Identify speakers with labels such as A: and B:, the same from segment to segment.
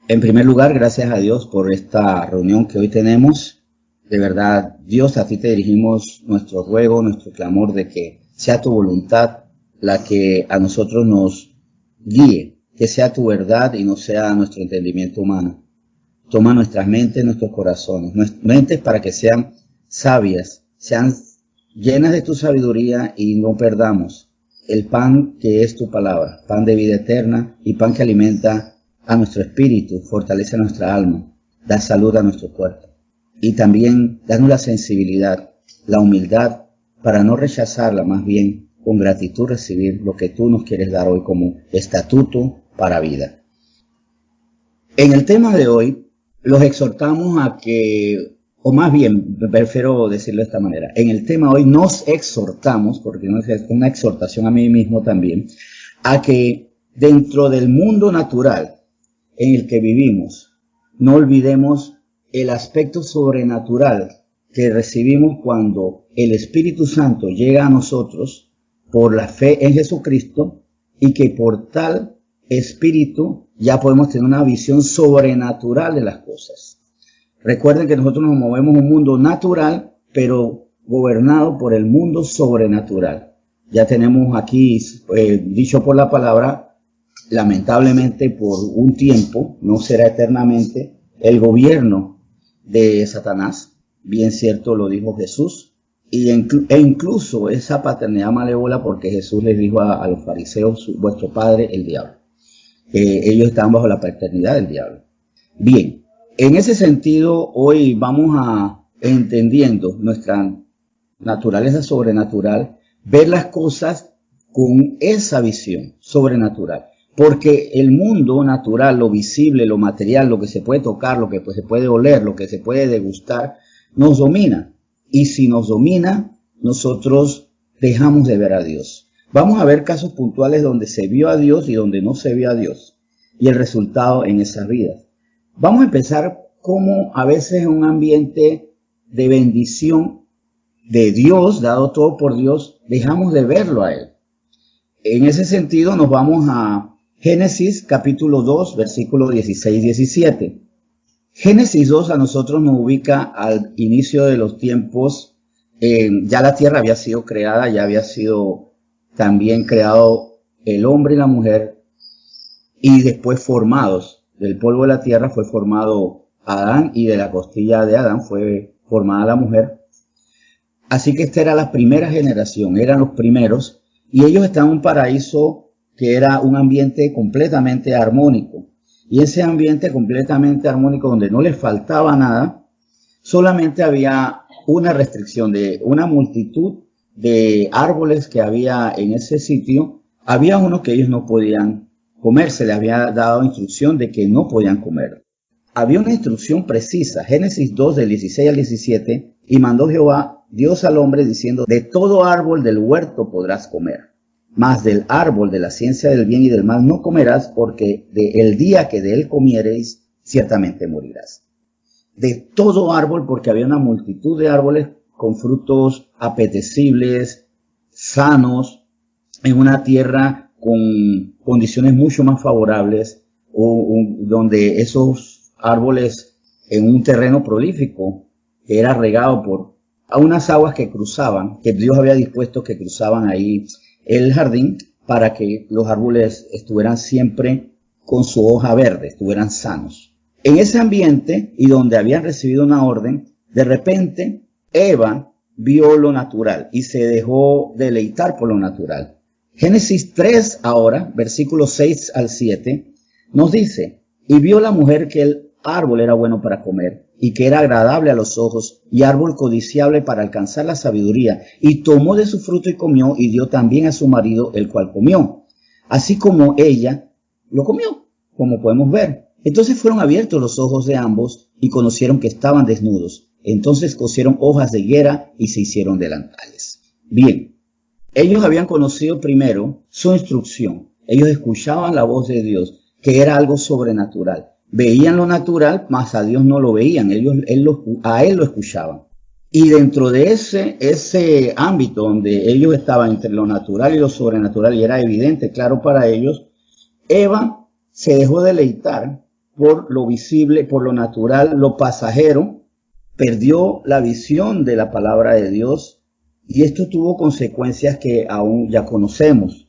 A: En primer lugar, gracias a Dios por esta reunión que hoy tenemos. De verdad, Dios, a ti te dirigimos nuestro ruego, nuestro clamor de que sea tu voluntad la que a nosotros nos guíe, que sea tu verdad y no sea nuestro entendimiento humano. Toma nuestras mentes, nuestros corazones, nuestras mentes para que sean sabias, sean llenas de tu sabiduría y no perdamos el pan que es tu palabra, pan de vida eterna y pan que alimenta a nuestro espíritu, fortalece a nuestra alma, da salud a nuestro cuerpo. Y también danos la sensibilidad, la humildad para no rechazarla, más bien con gratitud recibir lo que tú nos quieres dar hoy como estatuto para vida. En el tema de hoy, los exhortamos a que, o más bien, prefiero decirlo de esta manera, en el tema de hoy nos exhortamos, porque no es una exhortación a mí mismo también, a que dentro del mundo natural en el que vivimos, no olvidemos el aspecto sobrenatural que recibimos cuando el Espíritu Santo llega a nosotros por la fe en Jesucristo y que por tal Espíritu ya podemos tener una visión sobrenatural de las cosas. Recuerden que nosotros nos movemos en un mundo natural, pero gobernado por el mundo sobrenatural. Ya tenemos aquí, dicho por la palabra, lamentablemente por un tiempo, no será eternamente, el gobierno de Satanás. Bien cierto lo dijo Jesús. E incluso esa paternidad malévola, porque Jesús les dijo a los fariseos, vuestro padre, el diablo. Ellos estaban bajo la paternidad del diablo. Bien, en ese sentido, hoy vamos a, entendiendo nuestra naturaleza sobrenatural, ver las cosas con esa visión sobrenatural. Porque el mundo natural, lo visible, lo material, lo que se puede tocar, lo que se puede oler, lo que se puede degustar, nos domina. Y si nos domina, nosotros dejamos de ver a Dios. Vamos a ver casos puntuales donde se vio a Dios y donde no se vio a Dios. Y el resultado en esas vidas. Vamos a empezar como a veces en un ambiente de bendición de Dios, dado todo por Dios, dejamos de verlo a Él. En ese sentido nos vamos a Génesis capítulo 2, versículos 16-17. Génesis 2 a nosotros nos ubica al inicio de los tiempos. Ya la tierra había sido creada, ya había sido también creado el hombre y la mujer, y después formados del polvo de la tierra fue formado Adán, y de la costilla de Adán fue formada la mujer. Así que esta era la primera generación, eran los primeros, y ellos estaban en un paraíso que era un ambiente completamente armónico. Y ese ambiente completamente armónico donde no les faltaba nada, solamente había una restricción de una multitud de árboles que había en ese sitio. Había unos que ellos no podían comer, se les había dado instrucción de que no podían comer. Había una instrucción precisa, Génesis 2 del 16 al 17, y mandó Jehová Dios al hombre diciendo, de todo árbol del huerto podrás comer, mas del árbol de la ciencia del bien y del mal no comerás, porque el día que de él comiereis, ciertamente morirás. De todo árbol, porque había una multitud de árboles con frutos apetecibles, sanos, en una tierra con condiciones mucho más favorables, donde esos árboles en un terreno prolífico que era regado por unas aguas que cruzaban, que Dios había dispuesto que cruzaban ahí el jardín para que los árboles estuvieran siempre con su hoja verde, estuvieran sanos. En ese ambiente y donde habían recibido una orden, de repente Eva vio lo natural y se dejó deleitar por lo natural. Génesis 3 ahora, versículos 6 al 7, nos dice, y vio la mujer que el árbol era bueno para comer y que era agradable a los ojos y árbol codiciable para alcanzar la sabiduría, y tomó de su fruto y comió, y dio también a su marido, el cual comió, así como ella lo comió, como podemos ver. Entonces fueron abiertos los ojos de ambos y conocieron que estaban desnudos. Entonces cosieron hojas de higuera y se hicieron delantales. Bien, ellos habían conocido primero su instrucción. Ellos escuchaban la voz de Dios, que era algo sobrenatural. Veían lo natural, mas a Dios no lo veían. A Él lo escuchaban. Y dentro de ese ámbito donde ellos estaban entre lo natural y lo sobrenatural, y era evidente, claro para ellos, Eva se dejó deleitar por lo visible, por lo natural, lo pasajero, perdió la visión de la palabra de Dios, y esto tuvo consecuencias que aún ya conocemos,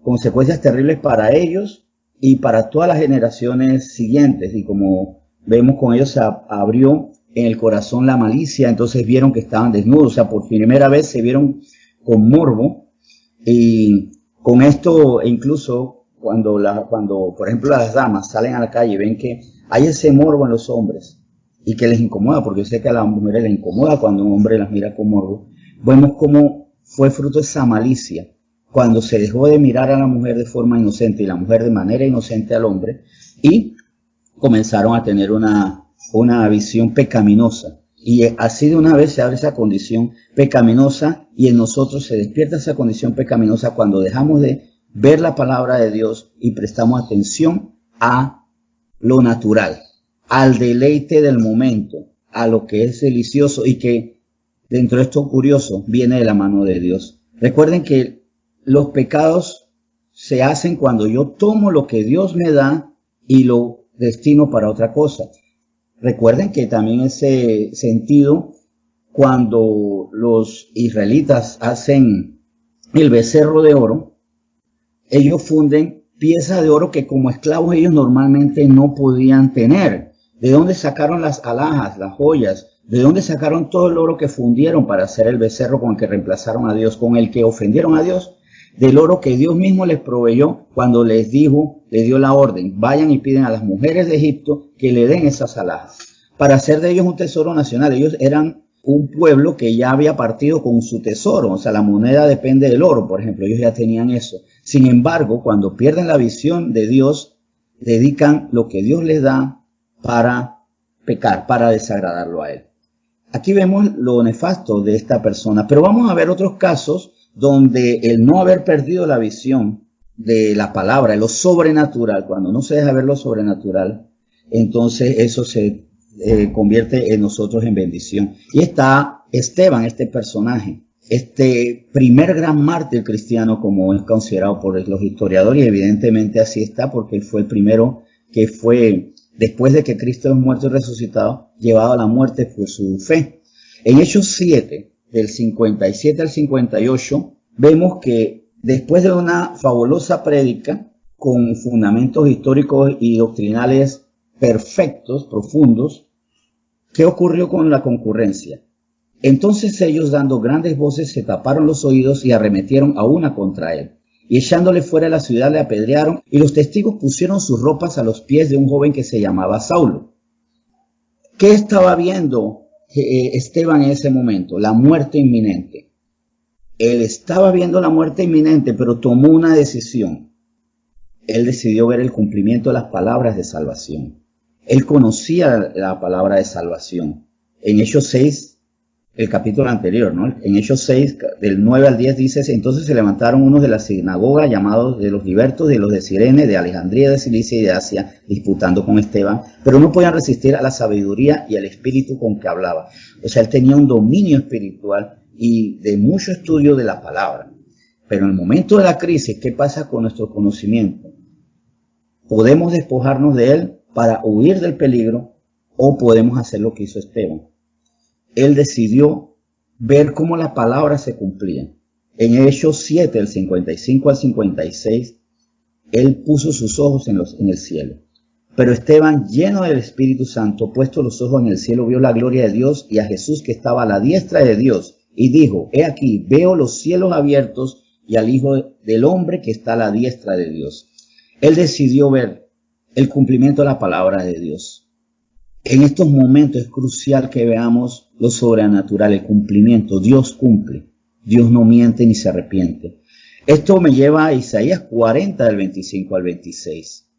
A: consecuencias terribles para ellos y para todas las generaciones siguientes. Y como vemos, con ellos se abrió en el corazón la malicia, entonces vieron que estaban desnudos, o sea, por primera vez se vieron con morbo. Y con esto, incluso cuando por ejemplo las damas salen a la calle y ven que hay ese morbo en los hombres y que les incomoda, porque yo sé que a las mujeres les incomoda cuando un hombre las mira con morbo, vemos cómo fue fruto de esa malicia cuando se dejó de mirar a la mujer de forma inocente y la mujer de manera inocente al hombre, y comenzaron a tener una visión pecaminosa. Y así de una vez se abre esa condición pecaminosa, y en nosotros se despierta esa condición pecaminosa cuando dejamos de ver la palabra de Dios y prestamos atención a lo natural, al deleite del momento, a lo que es delicioso y que dentro de esto curioso viene de la mano de Dios. Recuerden que los pecados se hacen cuando yo tomo lo que Dios me da y lo destino para otra cosa. Recuerden que también ese sentido, cuando los israelitas hacen el becerro de oro, ellos funden piezas de oro que como esclavos ellos normalmente no podían tener. ¿De dónde sacaron las alhajas, las joyas? ¿De dónde sacaron todo el oro que fundieron para hacer el becerro con el que reemplazaron a Dios, con el que ofendieron a Dios? Del oro que Dios mismo les proveyó cuando les dijo, les dio la orden: vayan y piden a las mujeres de Egipto que le den esas alhajas, para hacer de ellos un tesoro nacional. Ellos eran un pueblo que ya había partido con su tesoro, o sea, la moneda depende del oro, por ejemplo, ellos ya tenían eso. Sin embargo, cuando pierden la visión de Dios, dedican lo que Dios les da para pecar, para desagradarlo a Él. Aquí vemos lo nefasto de esta persona, pero vamos a ver otros casos donde el no haber perdido la visión de la palabra, lo sobrenatural, cuando no se deja ver lo sobrenatural, entonces eso se convierte en nosotros en bendición. Y está Esteban, este personaje, este primer gran mártir cristiano, como es considerado por los historiadores, y evidentemente así está, porque él fue el primero que fue, después de que Cristo es muerto y resucitado, llevado a la muerte por su fe. En Hechos 7, del 57 al 58, vemos que después de una fabulosa prédica con fundamentos históricos y doctrinales perfectos, profundos, ¿qué ocurrió con la concurrencia? Entonces ellos, dando grandes voces, se taparon los oídos y arremetieron a una contra él. Y echándole fuera de la ciudad le apedrearon, y los testigos pusieron sus ropas a los pies de un joven que se llamaba Saulo. ¿Qué estaba viendo Esteban en ese momento? La muerte inminente. Él estaba viendo la muerte inminente, pero tomó una decisión. Él decidió ver el cumplimiento de las palabras de salvación. Él conocía la palabra de salvación. En Hechos 6, el capítulo anterior, ¿no? En Hechos 6, del 9 al 10 dice: entonces se levantaron unos de la sinagoga llamados de los libertos, de los de Cirene, de Alejandría, de Cilicia y de Asia, disputando con Esteban, pero no podían resistir a la sabiduría y al espíritu con que hablaba. O sea, él tenía un dominio espiritual y de mucho estudio de la palabra. Pero en el momento de la crisis, ¿qué pasa con nuestro conocimiento? Podemos despojarnos de él para huir del peligro, o podemos hacer lo que hizo Esteban. Él decidió ver cómo la palabra se cumplía. En Hechos 7, del 55 al 56, él puso sus ojos en el cielo. Pero Esteban, lleno del Espíritu Santo, puesto los ojos en el cielo, vio la gloria de Dios y a Jesús que estaba a la diestra de Dios, y dijo: he aquí, veo los cielos abiertos y al Hijo del Hombre que está a la diestra de Dios. Él decidió ver el cumplimiento de la palabra de Dios. En estos momentos es crucial que veamos lo sobrenatural, el cumplimiento. Dios cumple. Dios no miente ni se arrepiente. Esto me lleva a Isaías 40, del 25 al 26.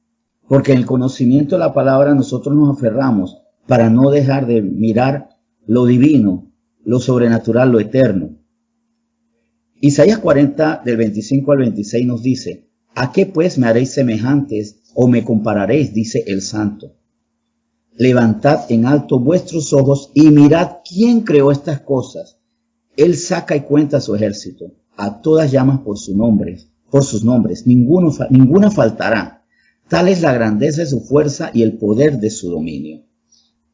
A: Porque en el conocimiento de la palabra nosotros nos aferramos para no dejar de mirar lo divino, lo sobrenatural, lo eterno. Isaías 40, del 25 al 26 nos dice: ¿a qué pues me haréis semejantes o me compararéis? Dice el Santo. Levantad en alto vuestros ojos y mirad quién creó estas cosas. Él saca y cuenta su ejército. A todas llamas por sus nombres, ninguna faltará. Tal es la grandeza de su fuerza y el poder de su dominio.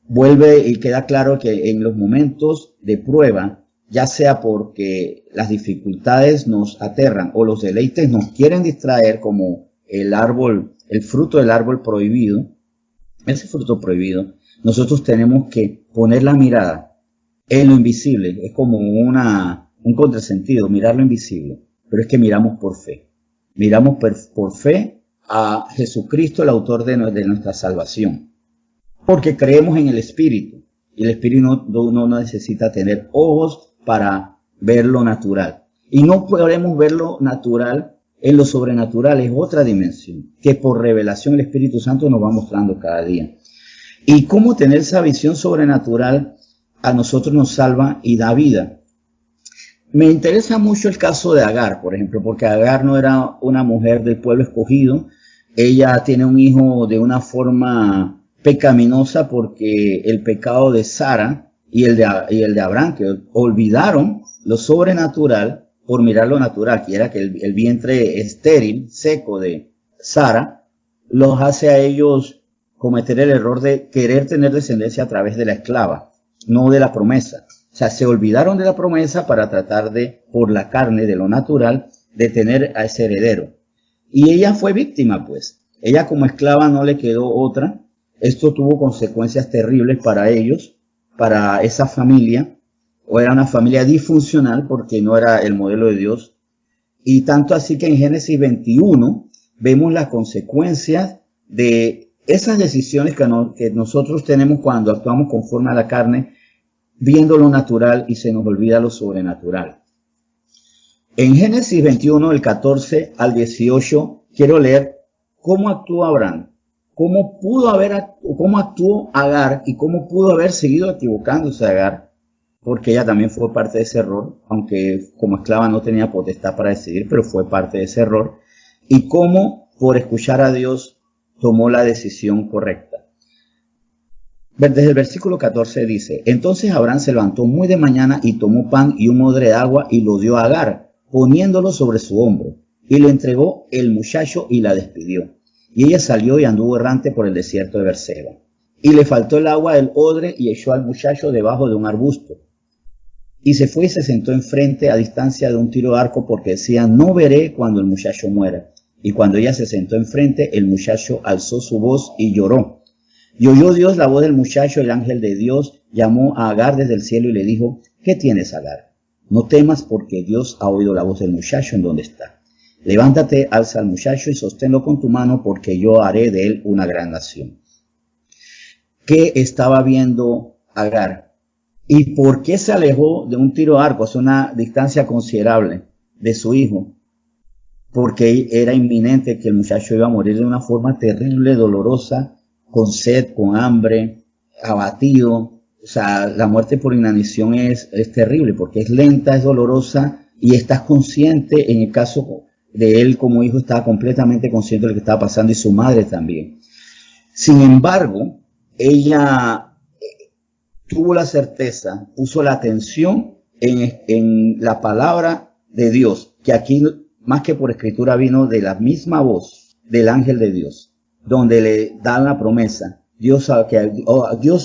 A: Vuelve y queda claro que en los momentos de prueba, ya sea porque las dificultades nos aterran o los deleites nos quieren distraer, como el árbol, el fruto del árbol prohibido, ese fruto prohibido, nosotros tenemos que poner la mirada en lo invisible. Es como un contrasentido, mirar lo invisible, pero es que miramos por fe. Miramos por fe a Jesucristo, el autor de nuestra salvación, porque creemos en el Espíritu, y el Espíritu no necesita tener ojos para ver lo natural, y no podemos ver lo natural en lo sobrenatural. Es otra dimensión que por revelación el Espíritu Santo nos va mostrando cada día. Y cómo tener esa visión sobrenatural a nosotros nos salva y da vida. Me interesa mucho el caso de Agar, por ejemplo, porque Agar no era una mujer del pueblo escogido. Ella tiene un hijo de una forma pecaminosa porque el pecado de Sara y el de Abraham, que olvidaron lo sobrenatural por mirar lo natural, que era que el vientre estéril, seco de Sara, los hace a ellos cometer el error de querer tener descendencia a través de la esclava, no de la promesa. O sea, se olvidaron de la promesa para tratar de, por la carne, de lo natural, de tener a ese heredero. Y ella fue víctima, pues. Ella como esclava no le quedó otra. Esto tuvo consecuencias terribles para ellos, para esa familia, o era una familia disfuncional porque no era el modelo de Dios. Y tanto así que en Génesis 21 vemos las consecuencias de esas decisiones que nosotros tenemos cuando actuamos conforme a la carne, viendo lo natural y se nos olvida lo sobrenatural. En Génesis 21, del 14 al 18, quiero leer cómo actuó Abraham, cómo actuó Agar y cómo pudo haber seguido equivocándose Agar, porque ella también fue parte de ese error, aunque como esclava no tenía potestad para decidir, pero fue parte de ese error, y cómo por escuchar a Dios tomó la decisión correcta. Desde el versículo 14 dice: entonces Abraham se levantó muy de mañana y tomó pan y un odre de agua y lo dio a Agar, poniéndolo sobre su hombro, y le entregó el muchacho y la despidió. Y ella salió y anduvo errante por el desierto de Berseba. Y le faltó el agua del odre y echó al muchacho debajo de un arbusto. Y se fue y se sentó enfrente a distancia de un tiro de arco, porque decía: no veré cuando el muchacho muera. Y cuando ella se sentó enfrente, el muchacho alzó su voz y lloró. Y oyó Dios la voz del muchacho. El ángel de Dios llamó a Agar desde el cielo y le dijo: ¿qué tienes, Agar? No temas, porque Dios ha oído la voz del muchacho en donde está. Levántate, alza al muchacho y sosténlo con tu mano, porque yo haré de él una gran nación. ¿Qué estaba viendo Agar? ¿Y por qué se alejó de un tiro de arco? Es una distancia considerable de su hijo. Porque era inminente que el muchacho iba a morir de una forma terrible, dolorosa, con sed, con hambre, abatido. O sea, la muerte por inanición es terrible, porque es lenta, es dolorosa, y estás consciente. En el caso de él como hijo, estaba completamente consciente de lo que estaba pasando, y su madre también. Sin embargo, ella tuvo la certeza, puso la atención en la palabra de Dios, que aquí más que por escritura vino de la misma voz del ángel de Dios, donde le dan la promesa. Dios ha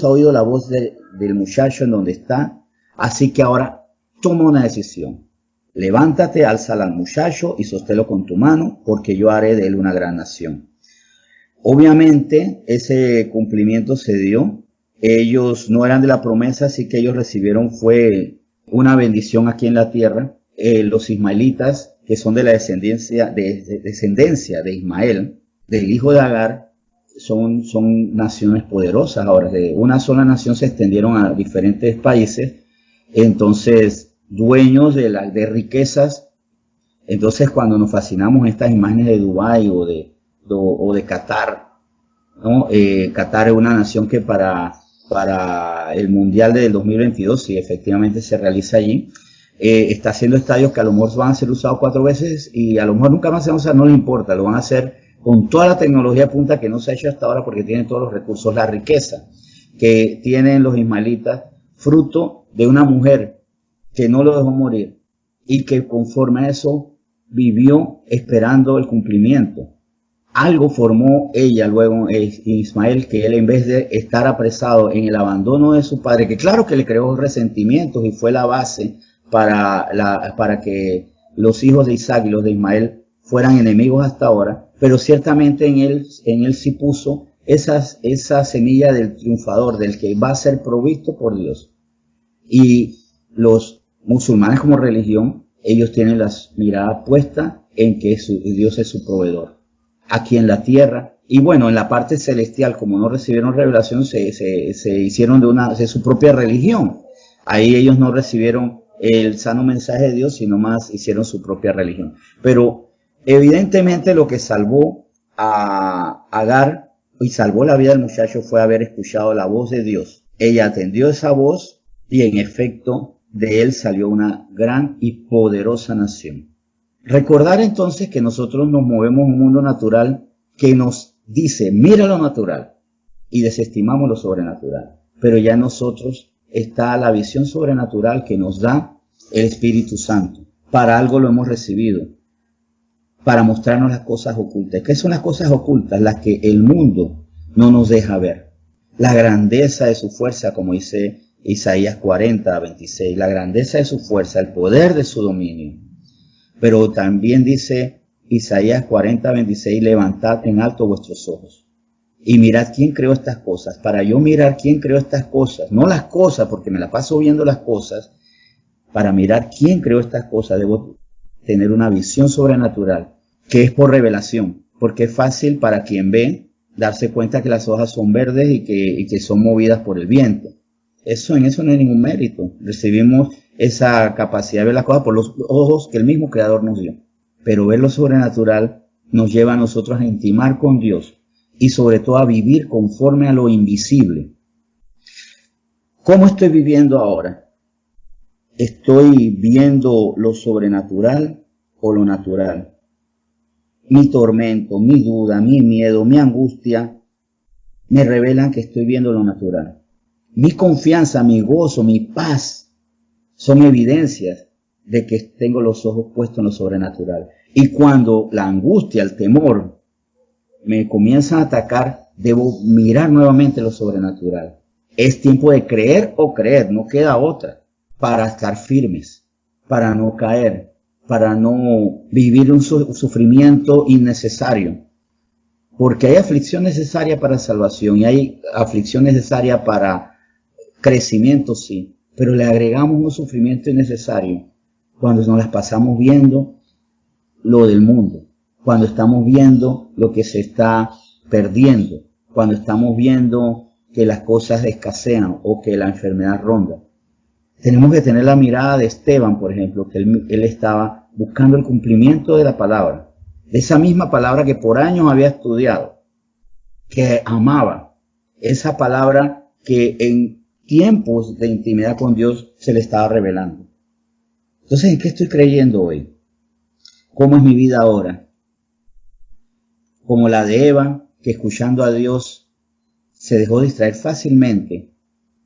A: oído la voz del muchacho en donde está, así que ahora toma una decisión. Levántate, alza al muchacho y sosténlo con tu mano, porque yo haré de él una gran nación. Obviamente ese cumplimiento se dio. Ellos no eran de la promesa, así que ellos recibieron fue una bendición aquí en la tierra. Los ismaelitas, que son de la descendencia de Ismael, del hijo de Agar, son naciones poderosas. Ahora, de una sola nación se extendieron a diferentes países, entonces dueños de riquezas. Entonces, cuando nos fascinamos estas imágenes de Dubái o de Qatar, ¿no? Qatar es una nación que para el Mundial del 2022, si efectivamente se realiza allí, está haciendo estadios que a lo mejor van a ser usados 4 veces y a lo mejor nunca más se van a usar, no le importa, lo van a hacer con toda la tecnología punta que no se ha hecho hasta ahora, porque tienen todos los recursos, la riqueza que tienen los ismaelitas, fruto de una mujer que no lo dejó morir y que conforme a eso vivió esperando el cumplimiento. algo formó ella luego Ismael, que él en vez de estar apresado en el abandono de su padre, que claro que le creó resentimientos y fue la base para que los hijos de Isaac y los de Ismael fueran enemigos hasta ahora, pero ciertamente en él sí puso esa semilla del triunfador, del que va a ser provisto por Dios. Y los musulmanes como religión, ellos tienen la mirada puesta en que Dios es su proveedor. Aquí en la tierra, y bueno, en la parte celestial, como no recibieron revelación, se hicieron de su propia religión. Ahí ellos no recibieron el sano mensaje de Dios, sino más hicieron su propia religión. Pero evidentemente lo que salvó a Agar y salvó la vida del muchacho fue haber escuchado la voz de Dios. Ella atendió esa voz y en efecto de él salió una gran y poderosa nación. Recordar entonces que nosotros nos movemos en un mundo natural que nos dice, mira lo natural, y desestimamos lo sobrenatural. Pero ya en nosotros está la visión sobrenatural que nos da el Espíritu Santo. Para algo lo hemos recibido, para mostrarnos las cosas ocultas. ¿Qué son las cosas ocultas? Las que el mundo no nos deja ver. La grandeza de su fuerza, como dice Isaías 40, 26, la grandeza de su fuerza, el poder de su dominio. Pero también dice Isaías 40, 26, levantad en alto vuestros ojos y mirad quién creó estas cosas. Para yo mirar quién creó estas cosas, no las cosas, porque me la paso viendo las cosas, para mirar quién creó estas cosas debo tener una visión sobrenatural, que es por revelación, porque es fácil para quien ve darse cuenta que las hojas son verdes y que son movidas por el viento. En eso no hay ningún mérito. Recibimos esa capacidad de ver las cosas por los ojos que el mismo Creador nos dio. Pero ver lo sobrenatural nos lleva a nosotros a intimar con Dios y sobre todo a vivir conforme a lo invisible. ¿Cómo estoy viviendo ahora? ¿Estoy viendo lo sobrenatural o lo natural? Mi tormento, mi duda, mi miedo, mi angustia me revelan que estoy viendo lo natural. Mi confianza, mi gozo, mi paz son evidencias de que tengo los ojos puestos en lo sobrenatural. Y cuando la angustia, el temor me comienzan a atacar, debo mirar nuevamente lo sobrenatural. Es tiempo de creer o creer, no queda otra, para estar firmes, para no caer, para no vivir un sufrimiento innecesario. Porque hay aflicción necesaria para salvación y hay aflicción necesaria para crecimiento, sí, pero le agregamos un sufrimiento innecesario cuando nos las pasamos viendo lo del mundo, cuando estamos viendo lo que se está perdiendo, cuando estamos viendo que las cosas escasean o que la enfermedad ronda. Tenemos que tener la mirada de Esteban, por ejemplo, que él estaba buscando el cumplimiento de la palabra, de esa misma palabra que por años había estudiado, que amaba, esa palabra que en tiempos de intimidad con Dios se le estaba revelando. Entonces, ¿en qué estoy creyendo hoy? ¿Cómo es mi vida ahora? Como la de Eva, que escuchando a Dios se dejó distraer fácilmente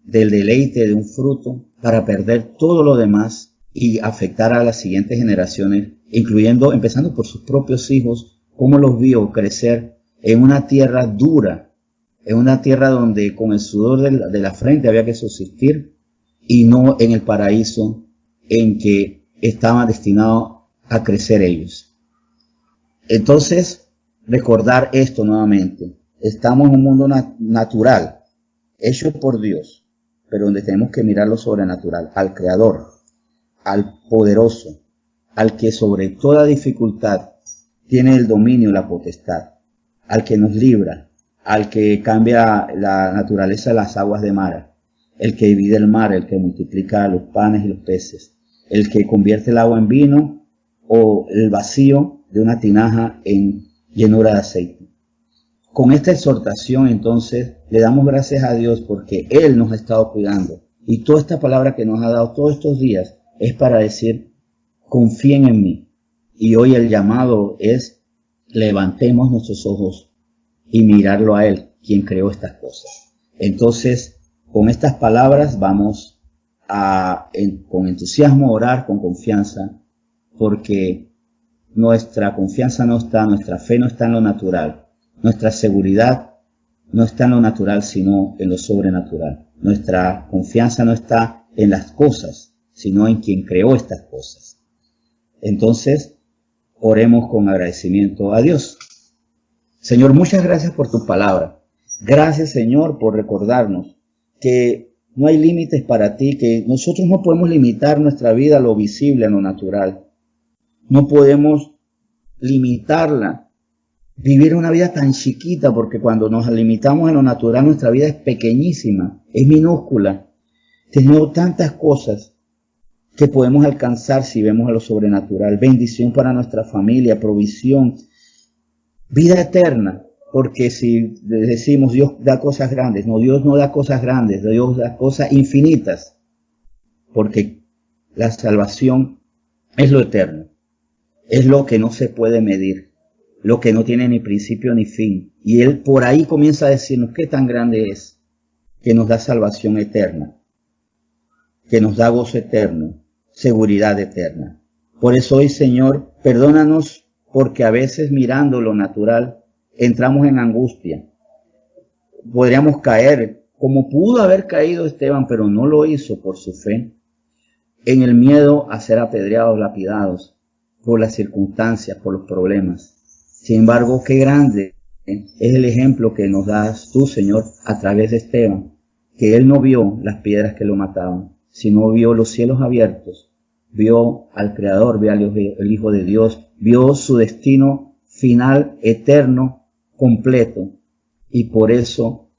A: del deleite de un fruto para perder todo lo demás y afectar a las siguientes generaciones, empezando por sus propios hijos, cómo los vio crecer en una tierra dura, en una tierra donde con el sudor de la frente había que subsistir y no en el paraíso en que estaban destinados a crecer ellos. Entonces, recordar esto nuevamente. Estamos en un mundo natural, hecho por Dios, pero donde tenemos que mirar lo sobrenatural, al Creador, al Poderoso, al que sobre toda dificultad tiene el dominio y la potestad, al que nos libra, al que cambia la naturaleza de las aguas de mar, el que divide el mar, el que multiplica los panes y los peces, el que convierte el agua en vino o el vacío de una tinaja en llenura de aceite. Con esta exhortación entonces le damos gracias a Dios porque Él nos ha estado cuidando y toda esta palabra que nos ha dado todos estos días es para decir confíen en mí. Y hoy el llamado es levantemos nuestros ojos y mirarlo a Él, quien creó estas cosas. Entonces, con estas palabras vamos con entusiasmo orar, con confianza, porque nuestra confianza no está, nuestra fe no está en lo natural, nuestra seguridad no está en lo natural, sino en lo sobrenatural. Nuestra confianza no está en las cosas, sino en quien creó estas cosas. Entonces, oremos con agradecimiento a Dios. Señor, muchas gracias por tu palabra. Gracias, Señor, por recordarnos que no hay límites para ti, que nosotros no podemos limitar nuestra vida a lo visible, a lo natural. No podemos limitarla, vivir una vida tan chiquita, porque cuando nos limitamos en lo natural, nuestra vida es pequeñísima, es minúscula. Tenemos tantas cosas que podemos alcanzar si vemos a lo sobrenatural. Bendición para nuestra familia, provisión, vida eterna. Porque si decimos Dios da cosas grandes, no, Dios no da cosas grandes, Dios da cosas infinitas. Porque la salvación es lo eterno, es lo que no se puede medir, lo que no tiene ni principio ni fin. Y Él por ahí comienza a decirnos qué tan grande es, que nos da salvación eterna, que nos da gozo eterno, seguridad eterna. Por eso hoy, Señor, perdónanos porque a veces mirando lo natural, entramos en angustia. Podríamos caer, como pudo haber caído Esteban, pero no lo hizo por su fe, en el miedo a ser apedreados, lapidados, por las circunstancias, por los problemas. Sin embargo, qué grande es el ejemplo que nos das tú, Señor, a través de Esteban, que él no vio las piedras que lo mataban, sino vio los cielos abiertos, vio al Creador, vio al Hijo de Dios, vio su destino final, eterno, completo, y por eso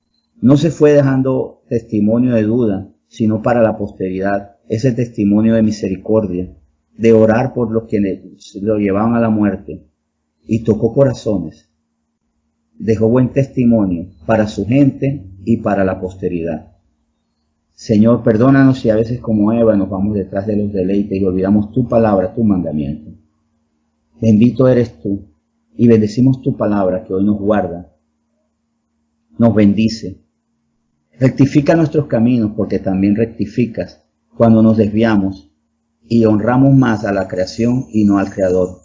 A: no se fue dejando testimonio de duda, sino para la posteridad, ese testimonio de misericordia, de orar por los que lo llevaban a la muerte, y tocó corazones, dejó buen testimonio para su gente y para la posteridad. Señor, perdónanos si a veces como Eva nos vamos detrás de los deleites y olvidamos tu palabra, tu mandamiento. Bendito eres tú. Y bendecimos tu palabra que hoy nos guarda, nos bendice. Rectifica nuestros caminos porque también rectificas cuando nos desviamos y honramos más a la creación y no al Creador.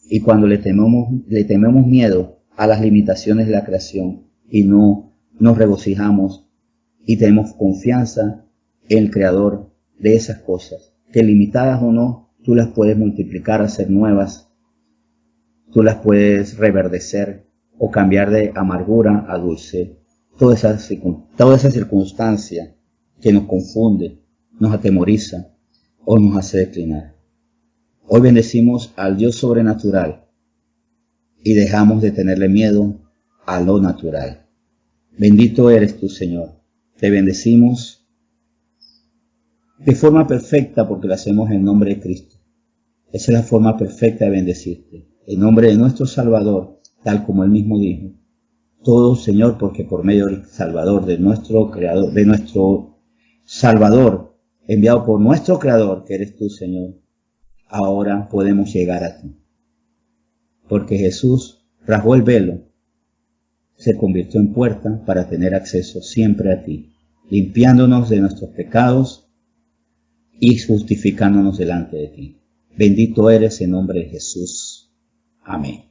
A: Y cuando le tememos miedo a las limitaciones de la creación y no nos regocijamos y tenemos confianza en el Creador de esas cosas, que limitadas o no, tú las puedes multiplicar, hacer nuevas. Tú las puedes reverdecer o cambiar de amargura a dulce. Toda esa circunstancia que nos confunde, nos atemoriza o nos hace declinar. Hoy bendecimos al Dios sobrenatural y dejamos de tenerle miedo a lo natural. Bendito eres tú, Señor. Te bendecimos de forma perfecta porque lo hacemos en nombre de Cristo. Esa es la forma perfecta de bendecirte. En nombre de nuestro Salvador, tal como Él mismo dijo. Todo, Señor, porque por medio del Salvador, de nuestro Creador, de nuestro Salvador, enviado por nuestro Creador, que eres tú, Señor, ahora podemos llegar a ti. Porque Jesús rasgó el velo, se convirtió en puerta para tener acceso siempre a ti, limpiándonos de nuestros pecados y justificándonos delante de ti. Bendito eres en nombre de Jesús. Amén.